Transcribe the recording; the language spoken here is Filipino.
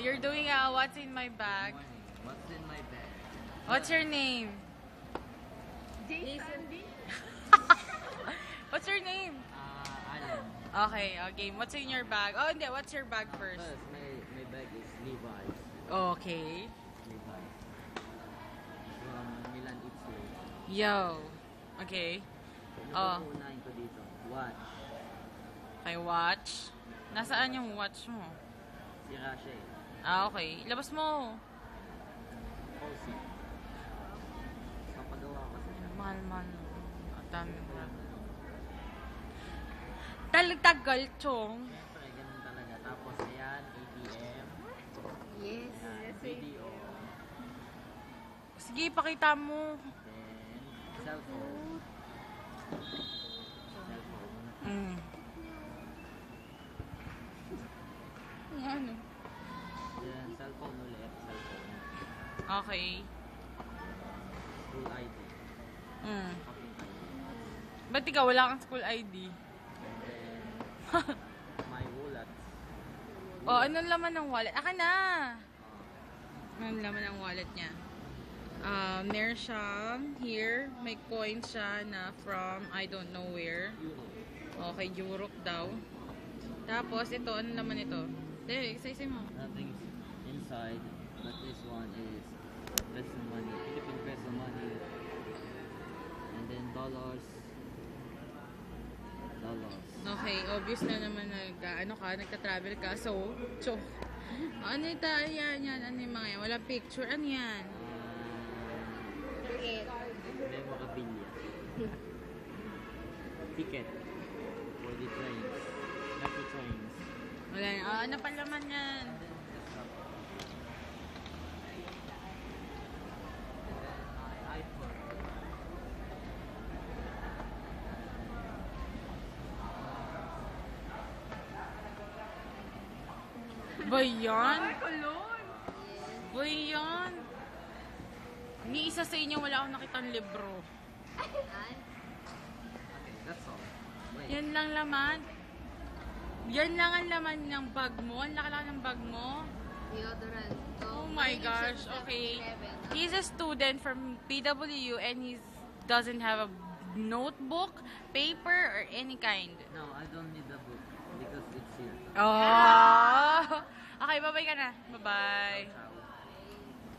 you're doing what's in my bag. What's in my bag? What's your name? Jason. What's your name? Alan. Okay, game. What's in your bag? Oh, hindi. What's your bag first? First, my bag is Levi's. Okay. Levi's. From Milan, Italy. Yo. Okay. Ano ba unahin ko dito? Watch. Okay, watch. Nasaan yung watch mo? Sira siya eh. Okay. Labas mo. Falsy. Papagawa ko kasi siya. Mahal. Ang dami mo. Tagal, chong. Siyempre, ganun talaga. Tapos ayan, ATM. Yes. Ayan, video. Sige, pakita mo. Then, cellphone. Mm. Ano? Then, cellphone ulit. Cellphone. Okay. School ID. Mm. Fucking ID. Ba't ikaw wala kang school ID? And then, my wallet. Oh, anong laman ng wallet? Aka na! Anong laman ng wallet niya? Meron siyang here, may coin siya na from I don't know where. Okay, Europe daw. Tapos ito, anong laman ito? Isa-isa mo. Nothing's inside, but this one is peso money, Philippine peso money. And then dollars. Okay, obvious na naman nagta-travel ka. So, ano ito? Yan. Ano yung mga yan? Wala picture. Ano yan? Memorabilia. Ticket for the trains. Lucky trains. Wala yan. Ano pa laman yan? iPhone. Ba yan? Kulon. Ba yan? Ni isa sa inyo wala akong nakitang libro. Okay, that's all. Wait. Yan lang laman. Yan lang ang laman ng bag mo. Ang laki lang ng bag mo. Deodorant. Oh my gosh. Okay. He's a student from PWU and he doesn't have a notebook, paper, or any kind. No, I don't need the book because it's here. Oh! Okay, bye-bye ka na. Bye-bye. Ciao.